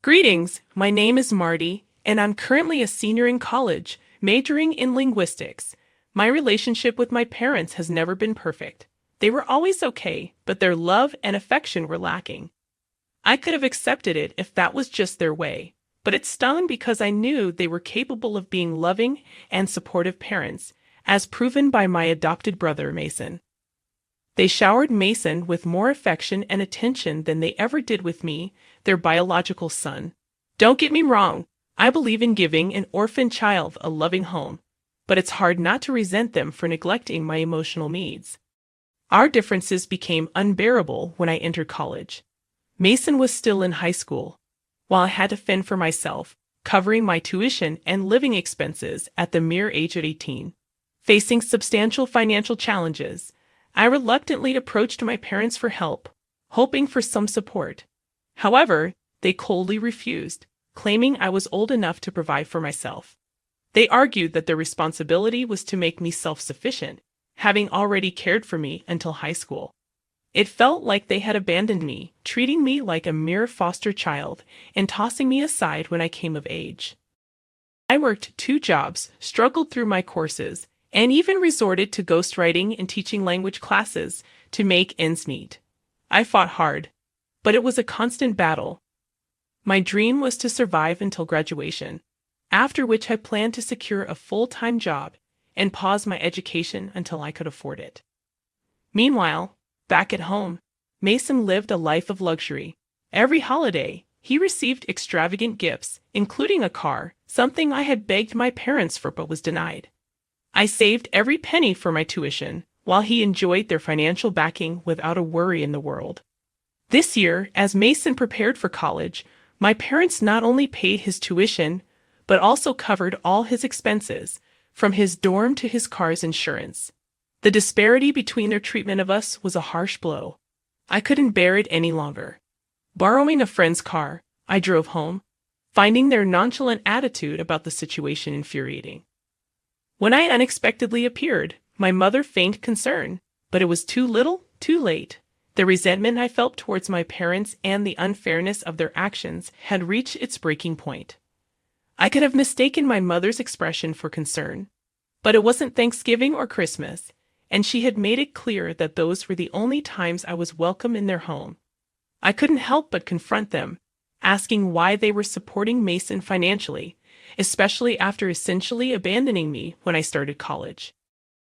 Greetings, my name is Marty, and I'm currently a senior in college, majoring in linguistics. My relationship with my parents has never been perfect. They were always okay, but their love and affection were lacking. I could have accepted it if that was just their way, but it stung because I knew they were capable of being loving and supportive parents, as proven by my adopted brother, Mason. They showered Mason with more affection and attention than they ever did with me, their biological son. Don't get me wrong, I believe in giving an orphan child a loving home, but it's hard not to resent them for neglecting my emotional needs. Our differences became unbearable when I entered college. Mason was still in high school, while I had to fend for myself, covering my tuition and living expenses at the mere age of 18. Facing substantial financial challenges, I reluctantly approached my parents for help, hoping for some support. However, they coldly refused, claiming I was old enough to provide for myself. They argued that their responsibility was to make me self-sufficient, having already cared for me until high school. It felt like they had abandoned me, treating me like a mere foster child and tossing me aside when I came of age. I worked 2 jobs, struggled through my courses, and even resorted to ghostwriting and teaching language classes to make ends meet. I fought hard, but it was a constant battle. My dream was to survive until graduation, after which I planned to secure a full-time job and pause my education until I could afford it. Meanwhile, back at home, Mason lived a life of luxury. Every holiday, he received extravagant gifts, including a car, something I had begged my parents for but was denied. I saved every penny for my tuition, while he enjoyed their financial backing without a worry in the world. This year, as Mason prepared for college, my parents not only paid his tuition, but also covered all his expenses, from his dorm to his car's insurance. The disparity between their treatment of us was a harsh blow. I couldn't bear it any longer. Borrowing a friend's car, I drove home, finding their nonchalant attitude about the situation infuriating. When I unexpectedly appeared, my mother feigned concern, but it was too little, too late. The resentment I felt towards my parents and the unfairness of their actions had reached its breaking point. I could have mistaken my mother's expression for concern, but it wasn't Thanksgiving or Christmas, and she had made it clear that those were the only times I was welcome in their home. I couldn't help but confront them, asking why they were supporting Mason financially, especially after essentially abandoning me when I started college.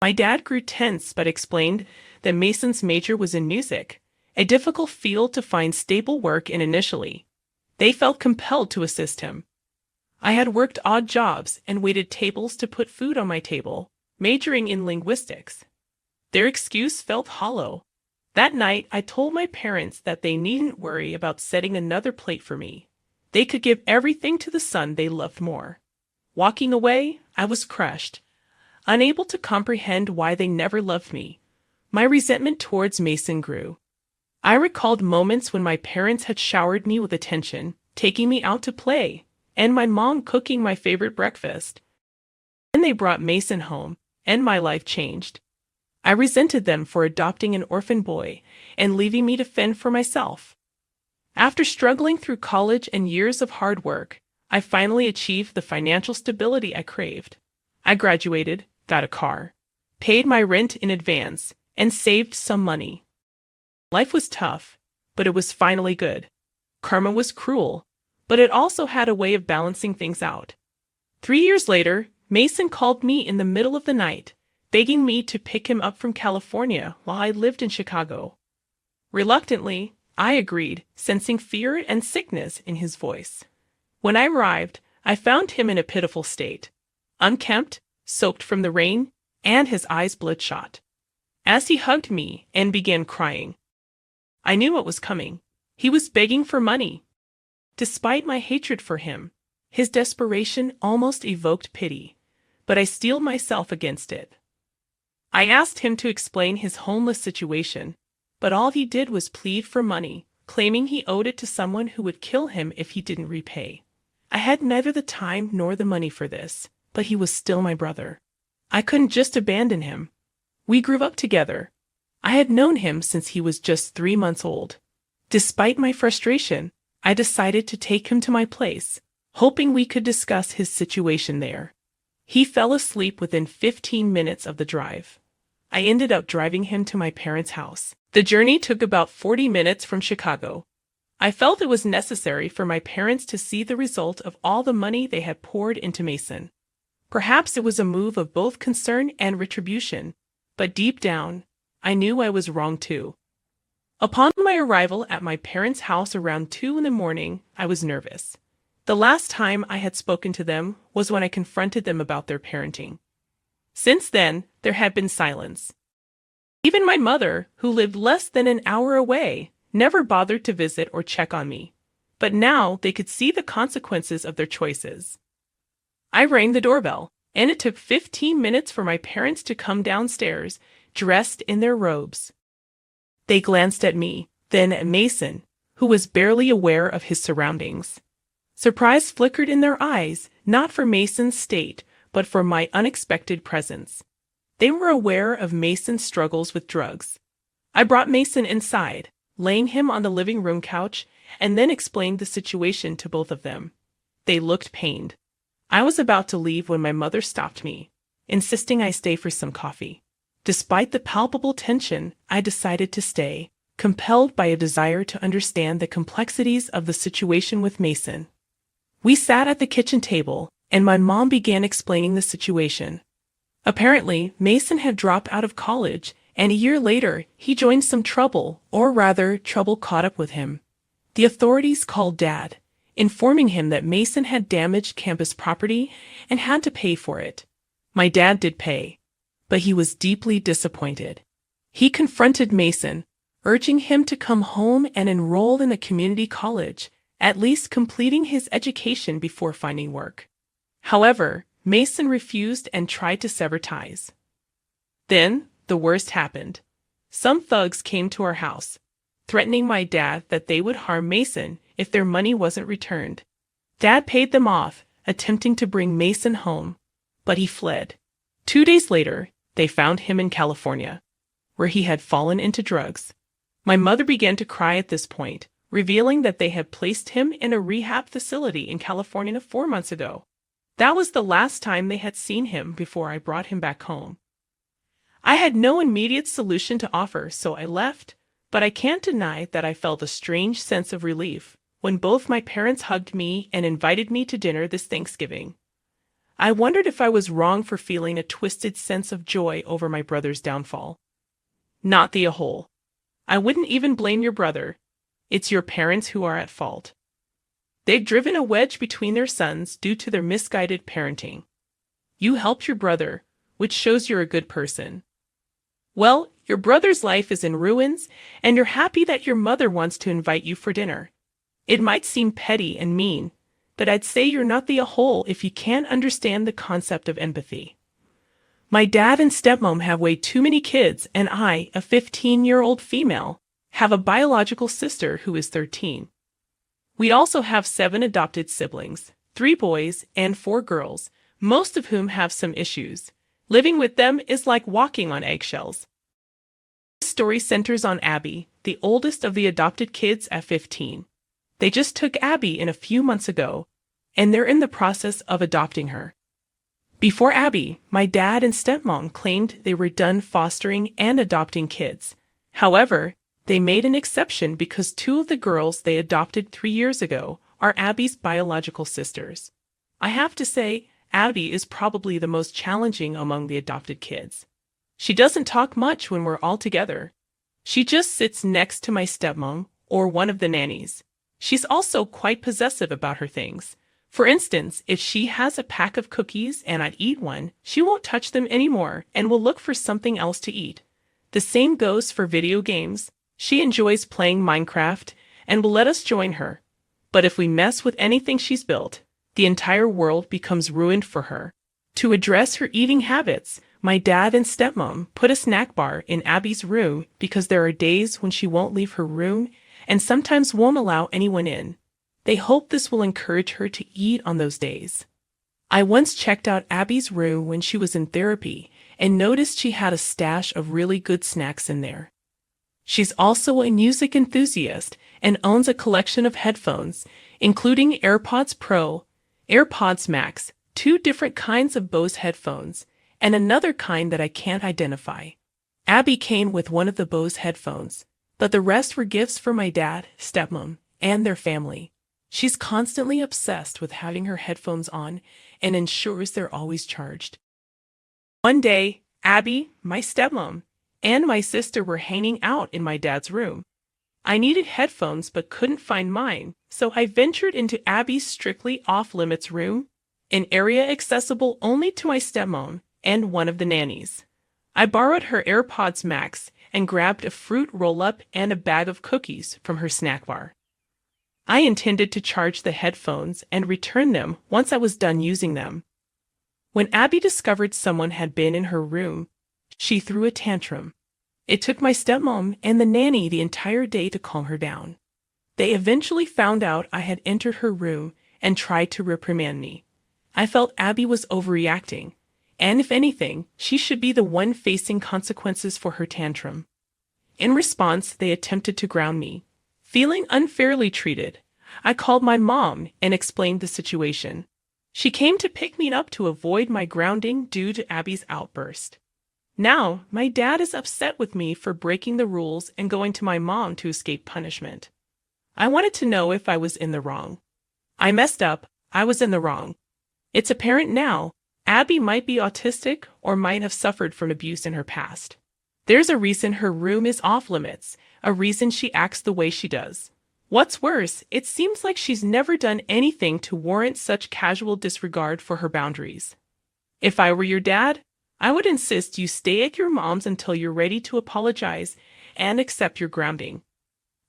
My dad grew tense but explained that Mason's major was in music, a difficult field to find stable work in initially. They felt compelled to assist him. I had worked odd jobs and waited tables to put food on my table, majoring in linguistics. Their excuse felt hollow. That night, I told my parents that they needn't worry about setting another plate for me. They could give everything to the son they loved more. Walking away, I was crushed, unable to comprehend why they never loved me. My resentment towards Mason grew. I recalled moments when my parents had showered me with attention, taking me out to play, and my mom cooking my favorite breakfast. Then they brought Mason home, and my life changed. I resented them for adopting an orphan boy and leaving me to fend for myself. After struggling through college and years of hard work, I finally achieved the financial stability I craved. I graduated, got a car, paid my rent in advance, and saved some money. Life was tough, but it was finally good. Karma was cruel, but it also had a way of balancing things out. 3 years later, Mason called me in the middle of the night, begging me to pick him up from California while I lived in Chicago. Reluctantly, I agreed, sensing fear and sickness in his voice. When I arrived, I found him in a pitiful state, unkempt, soaked from the rain, and his eyes bloodshot. As he hugged me and began crying, I knew what was coming. He was begging for money. Despite my hatred for him, his desperation almost evoked pity, but I steeled myself against it. I asked him to explain his homeless situation, but all he did was plead for money, claiming he owed it to someone who would kill him if he didn't repay. I had neither the time nor the money for this, but he was still my brother. I couldn't just abandon him. We grew up together. I had known him since he was just 3 months old. Despite my frustration, I decided to take him to my place, hoping we could discuss his situation there. He fell asleep within 15 minutes of the drive. I ended up driving him to my parents' house. The journey took about 40 minutes from Chicago. I felt it was necessary for my parents to see the result of all the money they had poured into Mason. Perhaps it was a move of both concern and retribution, but deep down, I knew I was wrong too. Upon my arrival at my parents' house around 2 in the morning, I was nervous. The last time I had spoken to them was when I confronted them about their parenting. Since then, there had been silence. Even my mother, who lived less than an hour away, never bothered to visit or check on me. But now they could see the consequences of their choices. I rang the doorbell, and it took 15 minutes for my parents to come downstairs, dressed in their robes. They glanced at me, then at Mason, who was barely aware of his surroundings. Surprise flickered in their eyes, not for Mason's state, but for my unexpected presence. They were aware of Mason's struggles with drugs. I brought Mason inside, laying him on the living room couch, and then explained the situation to both of them. They looked pained. I was about to leave when my mother stopped me, insisting I stay for some coffee. Despite the palpable tension, I decided to stay, compelled by a desire to understand the complexities of the situation with Mason. We sat at the kitchen table, and my mom began explaining the situation. Apparently, Mason had dropped out of college, and a year later, he joined some trouble, or rather, trouble caught up with him. The authorities called Dad, informing him that Mason had damaged campus property and had to pay for it. My dad did pay, but he was deeply disappointed. He confronted Mason, urging him to come home and enroll in a community college, at least completing his education before finding work. However, Mason refused and tried to sever ties. Then, the worst happened. Some thugs came to our house, threatening my dad that they would harm Mason if their money wasn't returned. Dad paid them off, attempting to bring Mason home, but he fled. 2 days later, they found him in California, where he had fallen into drugs. My mother began to cry at this point, revealing that they had placed him in a rehab facility in California 4 months ago. That was the last time they had seen him before I brought him back home. I had no immediate solution to offer, so I left, but I can't deny that I felt a strange sense of relief when both my parents hugged me and invited me to dinner this Thanksgiving. I wondered if I was wrong for feeling a twisted sense of joy over my brother's downfall. Not the whole. I wouldn't even blame your brother. It's your parents who are at fault. They've driven a wedge between their sons due to their misguided parenting. You helped your brother, which shows you're a good person. Well, your brother's life is in ruins, and you're happy that your mother wants to invite you for dinner. It might seem petty and mean, but I'd say you're not the whole if you can't understand the concept of empathy. My dad and stepmom have way too many kids, and I, a 15-year-old female, have a biological sister who is 13. We also have 7 adopted siblings, 3 boys and 4 girls, most of whom have some issues. Living with them is like walking on eggshells. This story centers on Abby, the oldest of the adopted kids at 15. They just took Abby in a few months ago, and they're in the process of adopting her. Before Abby, my dad and stepmom claimed they were done fostering and adopting kids. However, they made an exception because 2 of the girls they adopted 3 years ago are Abby's biological sisters. I have to say, Abby is probably the most challenging among the adopted kids. She doesn't talk much when we're all together. She just sits next to my stepmom or one of the nannies. She's also quite possessive about her things. For instance, if she has a pack of cookies and I'd eat one, she won't touch them anymore and will look for something else to eat. The same goes for video games. She enjoys playing Minecraft and will let us join her. But if we mess with anything she's built, the entire world becomes ruined for her. To address her eating habits, my dad and stepmom put a snack bar in Abby's room because there are days when she won't leave her room and sometimes won't allow anyone in. They hope this will encourage her to eat on those days. I once checked out Abby's room when she was in therapy and noticed she had a stash of really good snacks in there. She's also a music enthusiast and owns a collection of headphones, including AirPods Pro, AirPods Max, two different kinds of Bose headphones, and another kind that I can't identify. Abby came with one of the Bose headphones, but the rest were gifts for my dad, stepmom, and their family. She's constantly obsessed with having her headphones on and ensures they're always charged. One day, Abby, my stepmom, and my sister were hanging out in my dad's room. I needed headphones but couldn't find mine, so I ventured into Abby's strictly off-limits room, an area accessible only to my stepmom and one of the nannies. I borrowed her AirPods Max and grabbed a fruit roll-up and a bag of cookies from her snack bar. I intended to charge the headphones and return them once I was done using them. When Abby discovered someone had been in her room, she threw a tantrum. It took my stepmom and the nanny the entire day to calm her down. They eventually found out I had entered her room and tried to reprimand me. I felt Abby was overreacting, and if anything, she should be the one facing consequences for her tantrum. In response, they attempted to ground me. Feeling unfairly treated, I called my mom and explained the situation. She came to pick me up to avoid my grounding due to Abby's outburst. Now, my dad is upset with me for breaking the rules and going to my mom to escape punishment. I wanted to know if I was in the wrong. I messed up. I was in the wrong. It's apparent now, Abby might be autistic or might have suffered from abuse in her past. There's a reason her room is off limits, a reason she acts the way she does. What's worse, it seems like she's never done anything to warrant such casual disregard for her boundaries. If I were your dad, I would insist you stay at your mom's until you're ready to apologize and accept your grounding.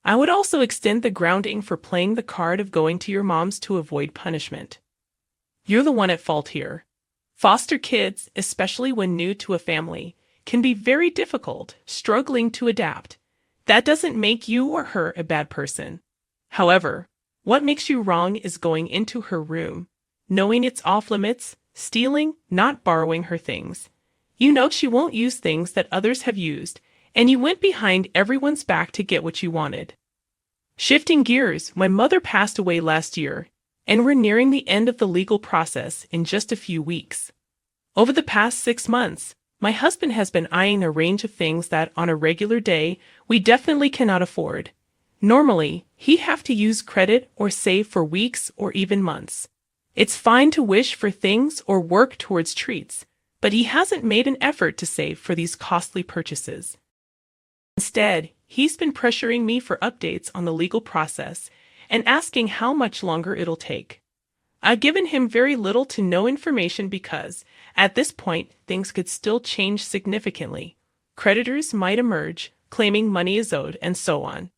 I would also extend the grounding for playing the card of going to your mom's to avoid punishment. You're the one at fault here. Foster kids, especially when new to a family, can be very difficult, struggling to adapt. That doesn't make you or her a bad person. However, what makes you wrong is going into her room, knowing it's off limits, stealing, not borrowing her things. You know she won't use things that others have used, and you went behind everyone's back to get what you wanted. Shifting gears, my mother passed away last year, and we're nearing the end of the legal process in just a few weeks. Over the past 6 months, my husband has been eyeing a range of things that, on a regular day, we definitely cannot afford. Normally, he'd have to use credit or save for weeks or even months. It's fine to wish for things or work towards treats, but he hasn't made an effort to save for these costly purchases. Instead, he's been pressuring me for updates on the legal process and asking how much longer it'll take. I've given him very little to no information because, at this point, things could still change significantly. Creditors might emerge, claiming money is owed, and so on.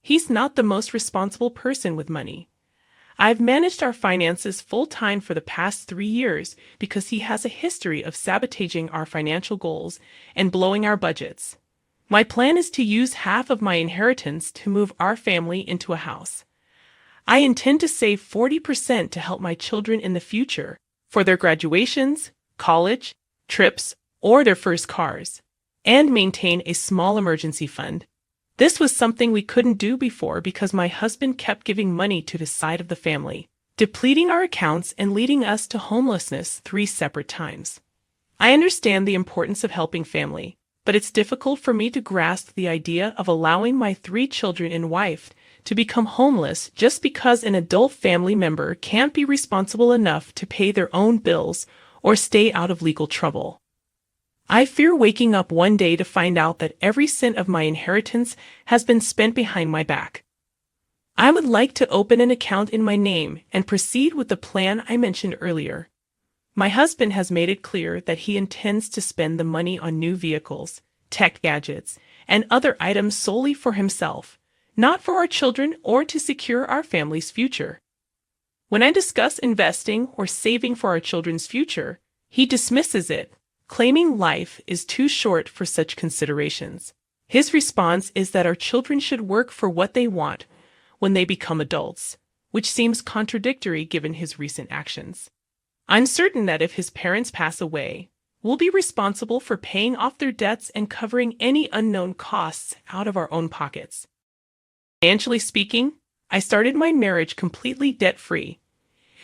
He's not the most responsible person with money. I've managed our finances full-time for the past 3 years because he has a history of sabotaging our financial goals and blowing our budgets. My plan is to use half of my inheritance to move our family into a house. I intend to save 40% to help my children in the future for their graduations, college, trips, or their first cars, and maintain a small emergency fund. This was something we couldn't do before because my husband kept giving money to the side of the family, depleting our accounts and leading us to homelessness 3 separate times. I understand the importance of helping family, but it's difficult for me to grasp the idea of allowing my 3 children and wife to become homeless just because an adult family member can't be responsible enough to pay their own bills or stay out of legal trouble. I fear waking up one day to find out that every cent of my inheritance has been spent behind my back. I would like to open an account in my name and proceed with the plan I mentioned earlier. My husband has made it clear that he intends to spend the money on new vehicles, tech gadgets, and other items solely for himself, not for our children or to secure our family's future. When I discuss investing or saving for our children's future, he dismisses it, claiming life is too short for such considerations. His response is that our children should work for what they want when they become adults, which seems contradictory given his recent actions. I'm certain that if his parents pass away, We'll be responsible for paying off their debts and covering any unknown costs out of our own pockets. Financially speaking, I started my marriage completely debt-free,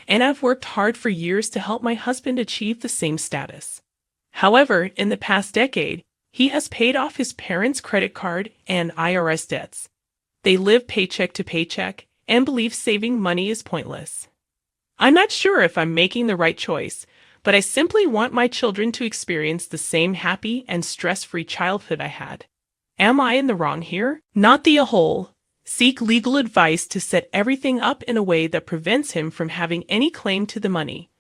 and I've worked hard for years to help my husband achieve the same status. However, in the past decade, he has paid off his parents' credit card and IRS debts. They live paycheck to paycheck and believe saving money is pointless. I'm not sure if I'm making the right choice, but I simply want my children to experience the same happy and stress-free childhood I had. Am I in the wrong here? Not the whole. Seek legal advice to set everything up in a way that prevents him from having any claim to the money.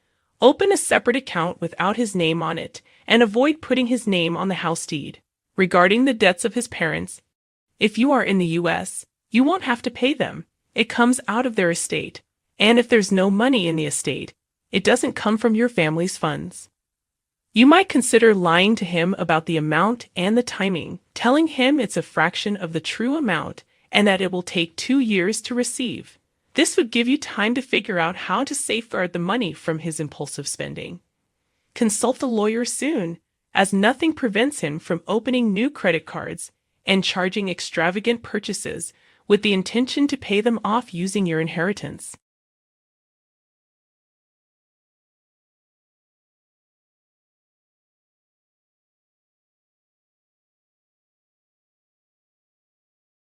Open a separate account without his name on it, and avoid putting his name on the house deed. Regarding the debts of his parents, if you are in the U.S., you won't have to pay them. It comes out of their estate. And if there's no money in the estate, it doesn't come from your family's funds. You might consider lying to him about the amount and the timing, telling him it's a fraction of the true amount and that it will take 2 years to receive. This would give you time to figure out how to safeguard the money from his impulsive spending. Consult a lawyer soon, as nothing prevents him from opening new credit cards and charging extravagant purchases with the intention to pay them off using your inheritance.